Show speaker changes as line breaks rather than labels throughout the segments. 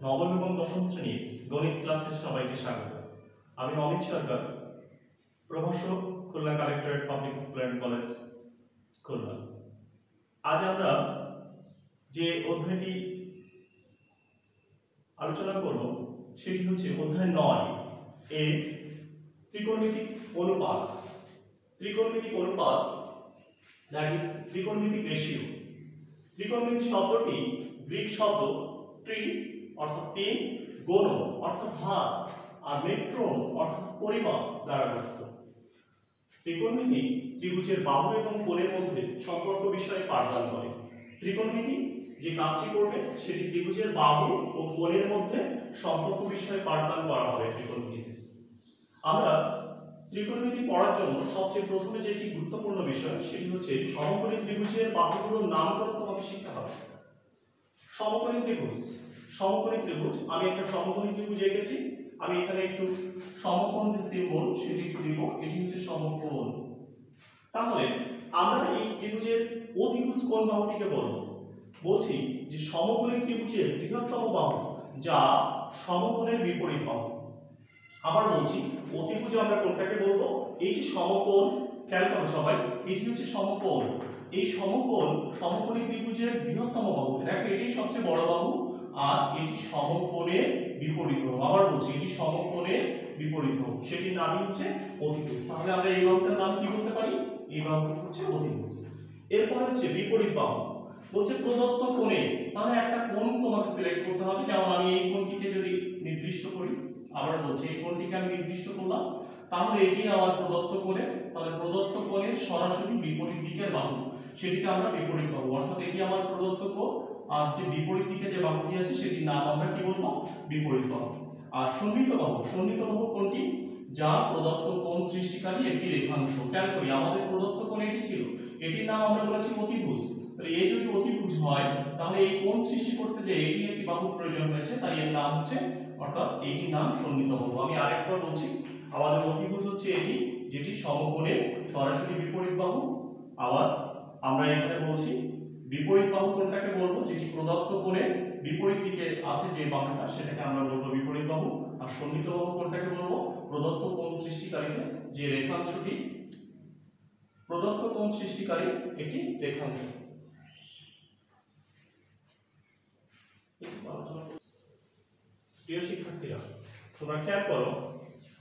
নবম এবং দশম শ্রেণীর গণিত ক্লাসে সবাইকে স্বাগত। আমি নবীন সরকার, প্রভাষক, Khulna collectorate public school and college, Khulna. আজ আমরা যে অধ্যায়টি আলোচনা করব সেটি হচ্ছে অধ্যায় 9 এর ত্রিকোণমিতিক অনুপাত। ত্রিকোণমিতিক অনুপাত, দ্যাট ইজ ত্রিকোণমিতিক রেশিও। ত্রিকোণমিতি শব্দটি গ্রিক শব্দ ট্রি অর্থাৎ তিন, গণ অর্থাৎ ভাগ, আর মেট্রন অর্থাৎ পরিমাপ দ্বারা গঠিত। ত্রিকোণমিতি ত্রিভুজের বাহু এবং কোণের মধ্যে সম্পর্ক বিষয়ে পাঠদান করে। ত্রিকোণমিতি যে কাজটি করবে সেটি ত্রিভুজের বাহু ও কোণের মধ্যে সম্পর্ক বিষয়ে পাঠদান করা হবে ত্রিকোণমিতিতে। আমরা ত্রিকোণমিতি পড়ার জন্য সবচেয়ে প্রথমে যেটি গুরুত্বপূর্ণ বিষয় সেটি হচ্ছে সমকোণী ত্রিভুজের বাহুগুলোর নামকরণ তোমাকে শিখতে হবে। সমকোণী ত্রিভুজ, সমকোণী ত্রিভুজ, আমি একটা সমকোণী ত্রিভুজ এঁকেছি। আমি এখানে একটু সমকোণ যে সিম্বল সেটি একটু দিব, এটি হচ্ছে সমকোণ। তাহলে আমরা এই ত্রিভুজের অতিভুজ কোন বাহুটিকে বলবো? বলছি যে সমকোণী ত্রিভুজের বৃহত্তম বাহু যা সমকোণের বিপরীত বাহু। আবার বলছি, অতিভুজ আমরা কোনটাকে বলবো? এই যে সমকোণ, খেয়াল করো সবাই, এটি হচ্ছে সমকোণ। এই সমকোণ সমকোণী ত্রিভুজের বৃহত্তম বাহু, দেখো এটি সবচেয়ে বড় বাহু, আর এটি সমকোণের বিপরীত বাহু। আবার বলছি, এটি সমকোণের বিপরীত বাহু, সেটির নামই হচ্ছে অতিভুজ। তাহলে আমরা এই বাহুটার নাম কি বলতে পারি? এই বাহুটি হচ্ছে অতিভুজ। এরপর হচ্ছে বিপরীত বাহু, বলছে প্রদত্ত কোণে। তাহলে একটা কোণ তোমাকে সিলেক্ট করতে হবে। যেমন আমি এই কোণটিকে যদি নির্দিষ্ট করি, আবার বলছি এই কোণটিকে আমি নির্দিষ্ট করলাম, তাহলে এটি আমার প্রদত্ত কোণে। তাহলে প্রদত্ত কোণের সরাসরি বিপরীত দিকের বাহু, সেটিকে আমরা বিপরীত বাহু, অর্থাৎ এটি আমার প্রদত্ত কোণ, আর যে বিপরীত দিকে যে বাহুটি আছে সেটির নাম আমরা কি বলবো? বিপরীত বাহু। আর সন্নিহিত বাহু, সন্নিহিত বাহু কোনটি? যা প্রদত্ত কোণ সৃষ্টিকারী একটি রেখাংশ। খেয়াল করি, আমাদের প্রদত্ত কোণ এটি ছিল, এটির নাম আমরা বলেছি অতিভুজ। তাহলে এই যদি অতিভুজ হয়, তাহলে এই কোণ সৃষ্টি করতে যে এটি একটি বাহুর প্রয়োজন হয়েছে, তাই এর নাম হচ্ছে, অর্থাৎ এইটির নাম সন্নিহিত বাহু। আমি আরেকবার বলছি, আমাদের অতিভুজ হচ্ছে এটি, যেটি সমকোণের সরাসরি বিপরীত বাহু। আবার আমরা এখানে বলছি বিপরীত বাহু কোনটাকে বলবো? যেটি প্রদত্ত কোণের বিপরীত দিকে আছে যে বাহুটা, সেটাকে আমরা বলবো বিপরীত বাহু। আর সন্নিহিত বাহু কোনটাকে বলবো? প্রদত্ত কোণ সৃষ্টিকারীতে যে রেখাংশটি, প্রদত্ত কোণ সৃষ্টিকারী একটি রেখাংশ। প্রিয় শিক্ষার্থীরা, তোমরা খেয়াল করো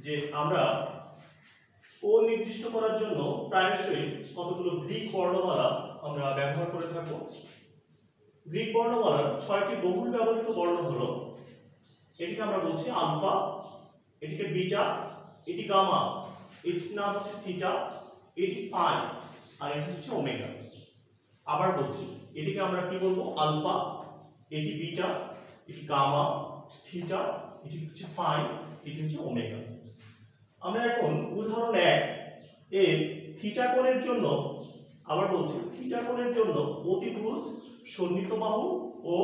যে আমরা কোণ নির্দিষ্ট করার জন্য প্রায়শই কতগুলো গ্রিক বর্ণমালা আমরা ব্যবহার করে থাকবো। গ্রিক বর্ণমালার 6টি বহুল ব্যবহৃত বর্ণ হলো, এটিকে আমরা বলছি আলফা, এটিকে বিটা, এটি গামা, এটির নাম হচ্ছে থিটা, এটি ফাই, আর এটি হচ্ছে ওমেগা। আবার বলছি, এটিকে আমরা কি বলবো? আলফা, এটি বিটা, এটি গামা, থিটা, এটি হচ্ছে ফাই, এটি হচ্ছে ওমেগা। আমরা এখন উদাহরণ 1 এর থিটা কোণের জন্য, আবার বলছি থিটা কোণের জন্য অতিভুজ, সন্নিহিত বাহু ও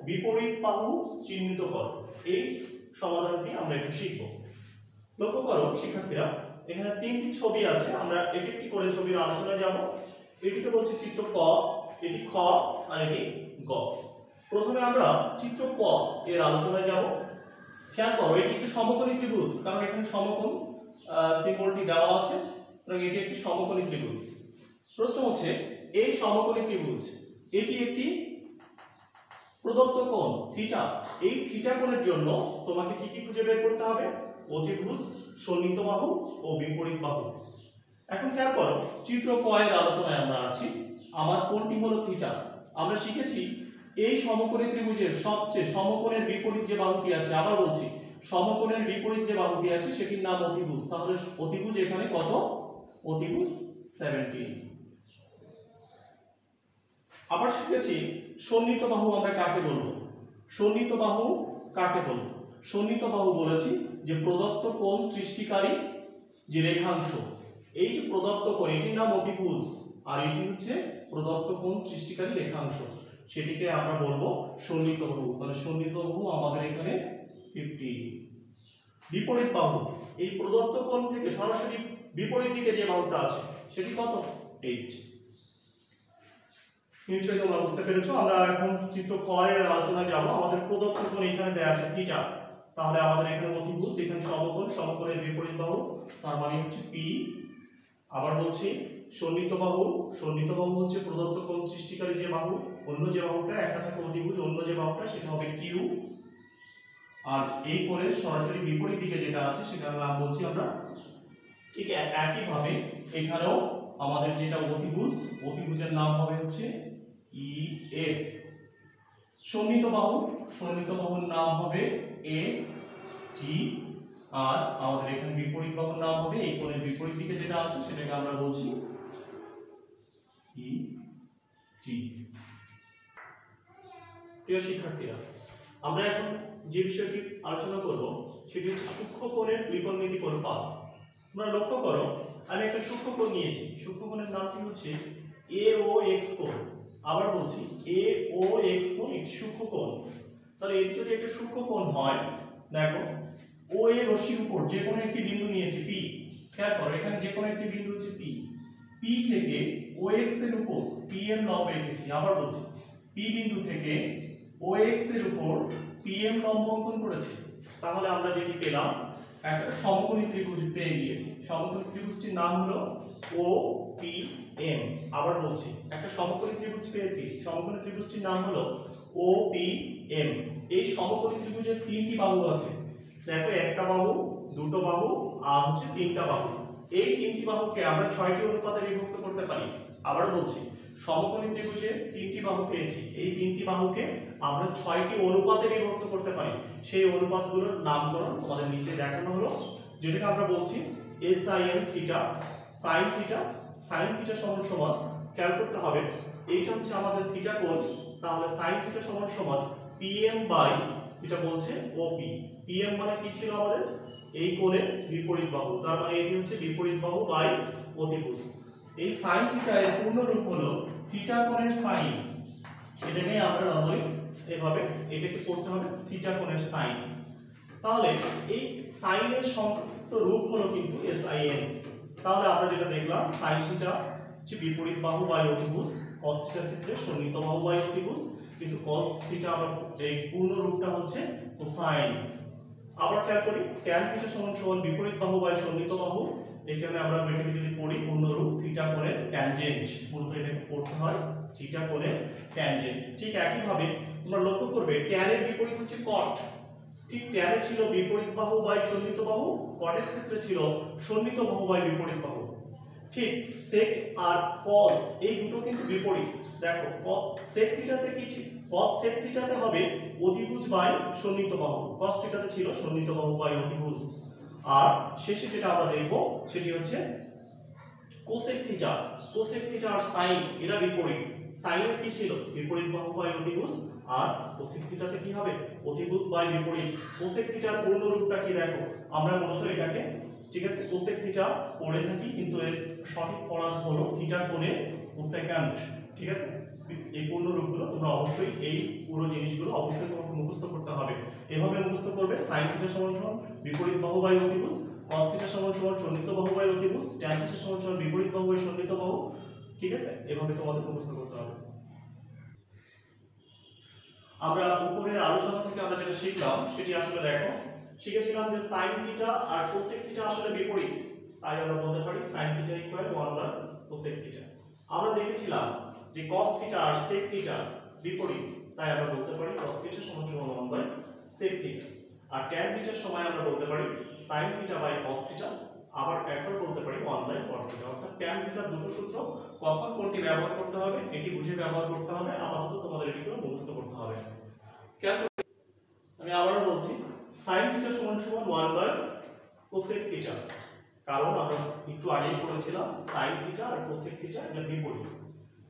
বিপরীত বাহু চিহ্নিত করো, এই সমাধানটি আমরা একটু শিখব। লক্ষ্য করো শিক্ষার্থীরা, এখানে 3টি ছবি আছে, আমরা এক একটি করে ছবির আলোচনায় যাব। এটিকে বলছি চিত্র ক, এটি খ, আর এটি গ। প্রথমে আমরা চিত্র ক এর আলোচনায় যাব। খেয়াল করো, এটি একটি সমকোণী ত্রিভুজ, কারণ এখানে সমকোণ সিম্বলটি দেওয়া আছে, সুতরাং এটি একটি সমকোণী ত্রিভুজ। প্রশ্ন হচ্ছে, এই সমকোণী ত্রিভুজ এটি একটি প্রদত্ত কোণ থিটা। এই থিটা কোণের জন্য তোমাকে কি কি খুঁজে বের করতে হবে? অতিভুজ, সন্নিহিত বাহু ও বিপরীত বাহু। এখন খেয়াল করো, চিত্র ক এর আলোচনায় আমরা আসছি। আমার কোণটি হলো থিটা। আমরা শিখেছি এই সমকোণী ত্রিভুজের সবচেয়ে সমকোণের বিপরীত যে বাহুটি আছে, আবার বলছি সমকোণের বিপরীত যে বাহুটি আছে সেটির নাম অতিভুজ। তাহলে অতিভুজ এখানে কত? অতিভুজ 17। আবার শিখেছি সন্নিহিত বাহু আমরা কাকে বলবো? সন্নিহিত বাহু কাকে বলবো? সন্নিহিত বাহু বলেছি যে প্রদত্ত কোণ সৃষ্টিকারী যে রেখাংশ, এই যে প্রদত্ত কোণ এটির নাম অতিভুজ, আর এটি হচ্ছে প্রদত্ত কোণ সৃষ্টিকারী রেখাংশ, সেটিকে আমরা বলবো সন্নিহিত বাহু। তাহলে সন্নিহিত বাহু আমাদের এখানে 50। বিপরীত বাহু, এই প্রদত্ত কোণ থেকে সরাসরি বিপরীত দিকে যে বাহুটা আছে সেটি কত? 8। নিশ্চয়ই তোমরা বুঝতে পেরেছো। আমরা এখন চিত্র খ এর আলোচনায় যাব। আমাদের প্রদত্ত কোণ এখানে দেয়া আছে থিটা, তাহলে আমাদের এখানে অতিভুজ, এখানে সমকোণ, সমকোণের বিপরীত বাহু, তার মানে হচ্ছে পি। আবার বলছি সন্নিহিত বাহু, সন্নিহিত বাহু হচ্ছে প্রদত্ত কোণ সৃষ্টিকারী যে বাহু, অন্য যে বাহুটা, একটা থাকে অতিভুজ, অন্য যে বাহুটা সেটা হবে কিউ। আর এই কোণের সরাসরি বিপরীত দিকে যেটা আছে সেটার নাম বলছি আমরা। ঠিক একই ভাবে এখানেও আমাদের যেটা অতিভুজ, অতিভুজের নাম হবে হচ্ছে ই এফ। সন্নিহিত বাহু, সন্নিহিত বাহুর নাম হবে এ জি। আর আমাদের এখানে বিপরীত বাহুর নাম হবে, এই কোণের বিপরীত দিকে যেটা আছে সেটাকে আমরা বলছি ই জি। প্রিয় শিক্ষার্থীরা, আমরা এখন যে বিষয়টি আলোচনা করব সেটি হচ্ছে সূক্ষ্ম কোণের ত্রিকোণমিতিক অনুপাত। তোমরা লক্ষ্য করো, আমি একটা সূক্ষ্ম কোণ নিয়েছি, সূক্ষ্ম কোণের নামটি হচ্ছে এ ও এক্স কোণ। আবার বলছি এ ও এক্স কোণ একটি সূক্ষ্ম কোণ। তাহলে এটি যদি একটা সূক্ষ্ম কোণ হয়, দেখো ও এ রশ্মির উপর যে কোনো একটি বিন্দু নিয়েছি পি। খেয়াল করো এখানে যে কোনো একটি বিন্দু হচ্ছে পি। পি থেকে ও এক্স এর উপর পি এর লম্ব রেখেছি। আবার বলছি পি বিন্দু থেকে ও এক্স এর উপর পি এম লম্ব অঙ্কন করেছি। তাহলে আমরা যেটি পেলাম একটা সমকোণী ত্রিভুজ পেয়ে গিয়েছি। সমকোণী ত্রিভুজটির নাম হলো ও পি এম। আবার বলছি একটা সমকোণী ত্রিভুজ পেয়েছি, সমকোণী ত্রিভুজটির নাম হলো ও পি এম। এই সমকোণী ত্রিভুজের তিনটি বাহু আছে। দেখো একটা বাহু, দুটো বাহু আর হচ্ছে তিনটা বাহু। এই তিনটি বাহুকে আমরা 6টি অনুপাতে বিভক্ত করতে পারি। আবার বলছি সমকোণী ত্রিভুজে তিনটি বাহু পেয়েছি, এই তিনটি বাহুকে আমরা 6টি অনুপাতে বিভক্ত করতে পারি। সেই অনুপাতগুলোর নামকরণ তোমাদের নিচে দেখানো হলো, যেটাকে আমরা বলছি sin theta, sin theta. sin theta সমান সমান, খেয়াল করতে হবে এইটা হচ্ছে আমাদের থিটা কোণ, তাহলে sin থিটা সমান সমান pm বাই, এটা বলছে OP। pm মানে কি ছিল আমাদের এই কোণের বিপরীত বাহু, তার মানে এটি হচ্ছে বিপরীত বাহু বাই অতিভুজ। এই sin থিটা এর পূর্ণ রূপ হলো থিটা কোণের sin, সেটাকেই আমরা নরমালি এভাবে এটাকে পড়তে হবে থিটা কোণের sin। তাহলে এই sin এর সংক্ষিপ্ত রূপ হলো কিন্তু sin। তাহলে আমরা যেটা দেখলাম sin থিটা হচ্ছে বিপরীত বাহু বাই অতিভুজ, cos থিটার ক্ষেত্রে সন্নিহিত বাহু বাই অতিভুজ, কিন্তু cos থিটা আমরা এই পূর্ণ রূপটা হচ্ছে cosine। আবার খেয়াল করি tan থিটা সমান সমান বিপরীত বাহু বাই সন্নিহিত বাহু। এখানে আমরা এটাকে যদি পড়ি পূর্ণ রূপ থিটা কোণের ট্যানজেন্ট, মূলত এটাকে পড়তে হয় থিটা কোণের ট্যানজেন্ট। ঠিক একই ভাবে তোমরা লক্ষ্য করবে tan এর বিপরীত হচ্ছে cot। ঠিক tan এ ছিল বিপরীত বাহু বাই সন্নিহিত বাহু, cot এর ক্ষেত্রে ছিল সন্নিহিত বাহু বাই বিপরীত বাহু। ঠিক sec আর cos এই দুটো কিন্তু বিপরীত। দেখো sec থিটাতে কি ছিল, cos sec থিটাতে হবে অতিভুজ বাই সন্নিহিত বাহু, cos থিটাতে ছিল সন্নিহিত বাহু বাই অতিভুজ। আর শেষে যেটা আমরা দেখব সেটি হচ্ছে cosec থিটা। cosec থিটা আর sin এরা বিপরীত। sin এ কি ছিল বিপরীত বাহু বাই অতিভুজ, আর cosec থিটাতে কি হবে অতিভুজ বাই বিপরীত। cosec থিটার পূর্ণ রূপটা কি দেখো, আমরা মূলত এটাকে ঠিক আছে cosec থিটা পড়ে থাকি, কিন্তু এর সঠিক পড়া হলো থিটা কোণের কোসেক্যান্ট। ঠিক আছে, এই পূর্ণ রূপগুলো তোমরা অবশ্যই এই পুরো জিনিসগুলো অবশ্যই তোমাকে মুখস্থ করতে হবে। এভাবে মুখস্থ করবে sin থিটা সমান সমান বিপরীত বাহু বাই অতিভুজ, cos থিটা সমান সমান সন্নিহিত বাহু বাই অতিভুজ, tan থিটা সমান সমান বিপরীত বাহু বাই সন্নিহিত বাহু। ঠিক আছে, এভাবে তোমাদের মুখস্থ করতে হবে। আমরা উপরের আলোচনা থেকে আমরা যেটা শিখলাম সেটি আসলে দেখো, শিখেছিলাম যে sin থিটা আর cosec থিটা আসলে বিপরীত, তাই আমরা বলতে পারি sin theta equal 1 cosec theta. আমরা দেখেছিলাম যে cos থিটা আর sec থিটা বিপরীত, তাই আমরা বলতে পারি cos থিটা সমান সমান 1 sec থিটা। আর tan থিটার সময় আমরা বলতে পারি sin theta by cos theta, আবার একবার বলতে পারি 1 cot থিটা। অর্থাৎ tan থিটার দুটো সূত্র কখন কোনটি ব্যবহার করতে হবে এটি বুঝে ব্যবহার করতে হবে, আপাতত তোমাদের এটিকে মুখস্থ করতে হবে। আমি আবারও বলছি sin থিটা সমান সমান 1 cosec থিটা, কারণ আমরা একটু আগেই পড়েছিলাম sin থিটা আর cosec থিটা এর বিপরীত।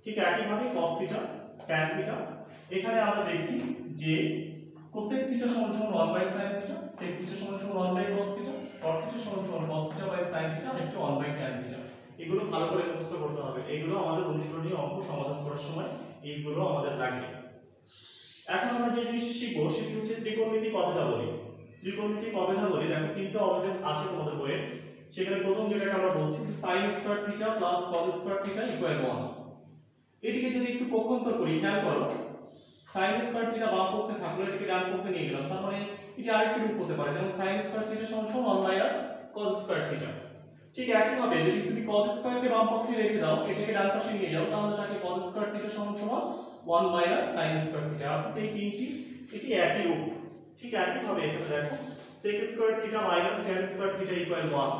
ঠিক একই ভাবে cos থিটা tan থিটা, এখানে আমরা দেখছি যে cosec থিটা সমান সমান 1 sin থিটা, sec থিটা সমান সমান 1 cos থিটা, cot থিটা সমান সমান cos থিটা sin থিটা আর একটু 1 tan থিটা। এগুলো ভালো করে মুখস্থ করতে হবে, এগুলো আমাদের অনুশীলনী অঙ্ক সমাধান করার সময় এইগুলো আমাদের লাগবে। এখন আমরা যে জিনিসটি শিখবো সেটি হচ্ছে ত্রিকোণমিতিক অভেদাবলী। ত্রিকোণমিতিক অভেদাবলী দেখো তিনটা অভেদ আছে তোমাদের বইয়ে। সেখানে প্রথম যেটাকে আমরা বলছি sin square theta plus cos square theta equal 1। এটিকে যদি একটু পক্ষান্তর করি, খেয়াল করো sin স্কয়ার থিটা বাম পক্ষে থাকলো, এটিকে ডান পক্ষে নিয়ে গেলাম, তার মানে এটি আরেকটি রূপ হতে পারে, যেমন sin স্কয়ার থিটা সমান 1 cos স্কয়ার থিটা। ঠিক একইভাবে যদি তুমি cos স্কয়ারকে বাম পক্ষে রেখে দাও, এটাকে ডান পাশে নিয়ে যাও, তাহলে থাকে cos স্কয়ার থিটা সমান 1 sin স্কয়ার থিটা। অর্থাৎ এই তিনটি এটি একই রূপ। ঠিক একইভাবে এখানে দেখো sec square theta minus tan square theta equal 1।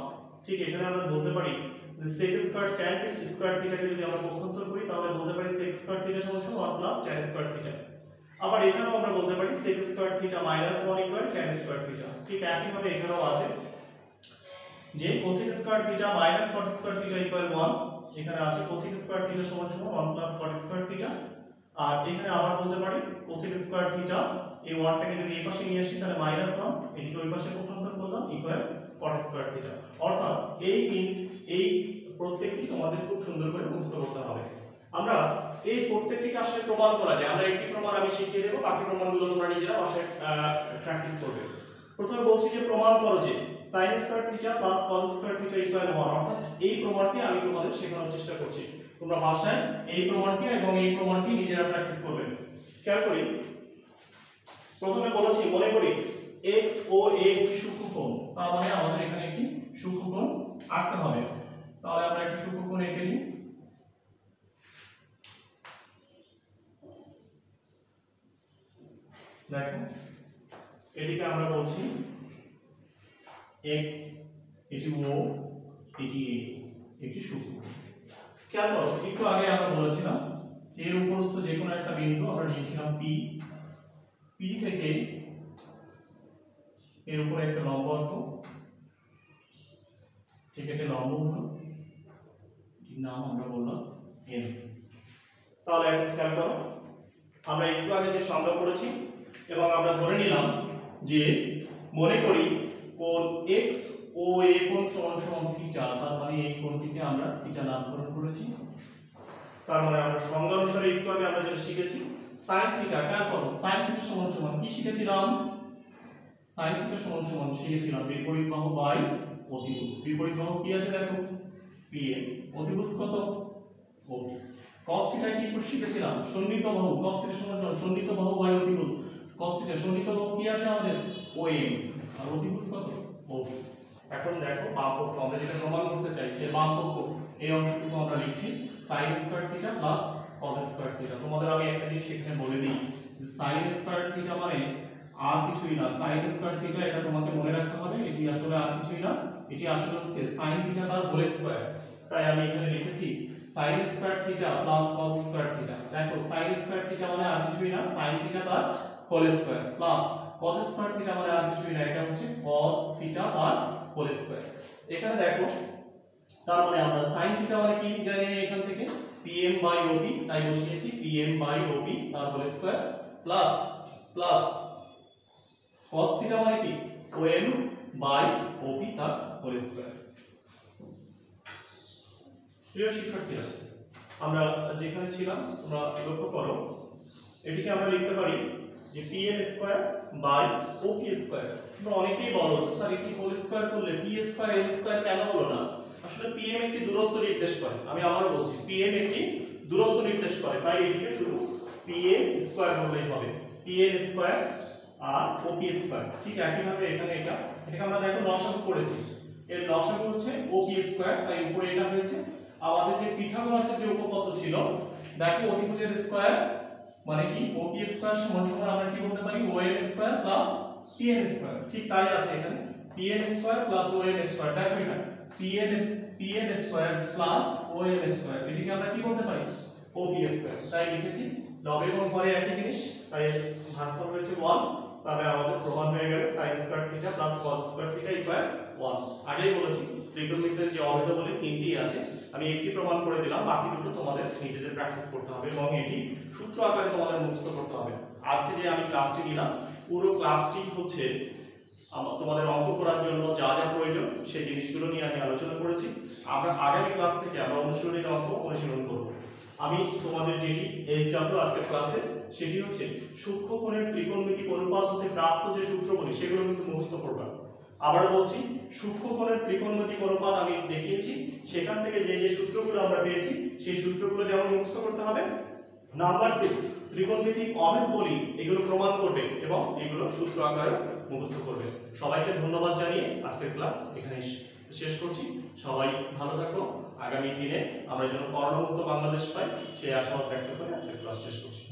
ঠিক এখানে আমরা বলতে পারি যে sec স্কয়ার tan স্কয়ার থিটাকে যদি আমরা পক্ষান্তর করি, তাহলে বলতে পারি sec স্কয়ার থিটা সমান 1 tan স্কয়ার থিটা। আবার এখানেও আমরা বলতে পারি sec square theta minus 1 equal tan square theta. ঠিক একইভাবে এখানেও আছে যে cosec square theta minus cot square theta equal 1, এখানে আছে cosec স্কয়ার থিটা সমান 1 cot স্কয়ার থিটা। আর এখানে আবার বলতে পারি cosec স্কয়ার থিটা এই 1 টাকে যদি এই পাশে নিয়ে আসি, তাহলে -1 এটিকে ওই পাশে পক্ষান্তর করলাম ইকুয়াল cot স্কয়ার থিটা। অর্থাৎ এই প্রত্যেকটি তোমাদের খুব সুন্দর করে মুখস্থ করতে হবে। আমরা এই প্রত্যেকটিকে আসলে প্রমাণ করা যায়, আমরা একটি প্রমাণ আমি শিখিয়ে দেব, বাকি প্রমাণগুলো তোমরা নিজেরা বাসায় প্র্যাকটিস করবে। প্রথমে বলছি যে প্রমাণ করো যে sin square theta plus cos square theta equal 1। অর্থাৎ এই প্রমাণটি আমি তোমাদের শেখানোর চেষ্টা করছি, তোমরা বাসায় এই প্রমাণটি এবং এই প্রমাণটি নিজেরা প্র্যাকটিস করবে। খেয়াল করি, প্রথমে বলেছি মনে করি x ও a একটি সূক্ষ্মকোণ, তার মানে আমাদের এখানে একটি সূক্ষ্মকোণ আঁকতে হবে। তাহলে আমরা একটি সূক্ষ্মকোণ এঁকে নিই। দেখো এটিকে আমরা বলছি x, এটি o, এটি a, একটি সূক্ষ্মকোণ। খেয়াল করো একটু আগে আমরা বলেছিলাম যে এর উপরস্থ যে কোনো একটা বিন্দু আমরা নিয়েছিলাম p, p থেকে এর উপরে একটা লম্ব আঁকবো। ঠিক আছে, লম্ব হলো, এর নাম আমরা বললাম n। তাহলে খেয়াল করো আমরা একটু আগে যে সংজ্ঞা করেছি এবং আমরা ধরে নিলাম যে মনে করি কোণ x ও a কোণ সমান থিটা, তার মানে এই কোণটিকে আমরা থিটা নামকরণ করেছি। তার মানে আমরা সংজ্ঞা অনুসারে একটু আগে আমরা যেটা শিখেছি sin থিটা, খেয়াল করো sin থিটা সমান কি শিখেছিলাম? sin থিটা সমান শিখেছিলাম বিপরীত বাহু বাই অতিভুজ। বিপরীত বাহু কি আছে দেখো pm, অতিভুজ কত ob। cos থিটা কি শিখেছিলাম? সন্নিহিত বাহু, cos থিটা সমান সন্নিহিত বাহু বাই অতিভুজ। cos থিটা সন্নিহিত বাহু কি আছে আমাদের om, আর অতিভুজ কত ob। এখন দেখো বাম পক্ষ আমরা যেটা প্রমাণ করতে চাই যে বাম পক্ষ এই অংশটুকু আমরা লিখছি sin square theta plus cos square theta. তোমাদের আমি একটা জিনিস এখানে বলে দিই যে sin স্কয়ার থিটা মানে আর কিছুই না, sin স্কয়ার থিটা এটা তোমাকে মনে রাখতে হবে, এটি আসলে আর কিছুই না, এটি আসলে হচ্ছে sin থিটা তার হোল স্কয়ার। তাই আমি এখানে লিখেছি sin square theta plus cos square theta. দেখো sin স্কয়ার থিটা মানে আর কিছুই না sin থিটা তার whole square plus cos square theta মানে আর কিছুই না, এটা হচ্ছে cos থিটা তার হোল স্কয়ার। এখানে দেখো তার মানে আমরা sin থিটা মানে কি জানি এখান থেকে pm বাই op, তাই বসিয়েছি pm বাই op তার whole square plus cos theta মানে কি om বাই op তার হোল স্কয়ার। প্রিয় শিক্ষার্থীরা, আমরা যেখানে ছিলাম তোমরা লক্ষ্য করো এটিকে আমরা লিখতে পারি যে pm square by op square. তোমরা অনেকেই বলো স্যার এটি হোল স্কয়ার করলে p স্কয়ার m স্কয়ার কেন হলো না? আসলে pm একটি দূরত্ব নির্দেশ করে, আমি আবারও বলছি pm একটি দূরত্ব নির্দেশ করে, তাই এটিকে শুধু pm স্কয়ার বললেই হবে, pm স্কয়ার আর op স্কয়ার। ঠিক একইভাবে এখানে এটাকে আমরা দেখো লসাগু করেছি, এর লসাগু হচ্ছে op স্কয়ার, তাই উপরে এটা হয়েছে। আমাদের যে পিথাগোরাসের যে উপপাদ্য ছিল দেখো অতিভুজের স্কয়ার মানে কি op স্কয়ার সমান আমরা কি বলতে পারি om square plus pn square. ঠিক তাই আছে এখানে pn square plus om square. দেখো এটা pn square plus om square, এটিকে আমরা কি বলতে পারি op স্কয়ার। তাই লিখেছি লবে এবং হরে একই জিনিস, তাই ভাগফল হয়েছে 1। তাহলে আমাদের প্রমাণ হয়ে গেল sin square theta plus cos square theta equal 1। আগেই বলেছি ত্রিকোণমিতির যে অভেদ বলে তিনটি আছে, আমি একটি প্রমাণ করে দিলাম, বাকি দুটো তোমাদের নিজেদের প্র্যাকটিস করতে হবে এবং এটি সূত্র আকারে তোমাদের মুখস্থ করতে হবে। আজকে যে আমি ক্লাসটি নিলাম পুরো ক্লাসটি হচ্ছে তোমাদের অঙ্ক করার জন্য যা যা প্রয়োজন সেই জিনিসগুলো নিয়ে আমি আলোচনা করেছি। আমরা আগামী ক্লাস থেকে আমরা অনুশীলনী অঙ্ক অনুশীলন করব। আমি তোমাদের যেটি এইচডব্লিউ আজকের ক্লাসে সেটি হচ্ছে সূক্ষ্মকোণের ত্রিকোণমিতিক অনুপাত হতে প্রাপ্ত যে সূত্রগুলি সেগুলো কিন্তু মুখস্থ করবা। আবার বলছি, সূক্ষ্মকোণের ত্রিকোণমিতিক অনুপাত আমি দেখিয়েছি, সেখান থেকে যে যে সূত্রগুলো আমরা পেয়েছি সেই সূত্রগুলো যেমন মুখস্থ করতে হবে, নাম্বার 2 ত্রিকোণমিতিক অভেদ বলি এগুলো প্রমাণ করবে এবং এগুলো সূত্র আকারে মুখস্থ করবে। সবাইকে ধন্যবাদ জানিয়ে আজকের ক্লাস এখানে শেষ করছি। সবাই ভালো থাকো। আগামী দিনে আমরা যেন করোনামুক্ত বাংলাদেশ পাই সেই আশাবাদ ব্যক্ত করে আজকের ক্লাস শেষ করছি।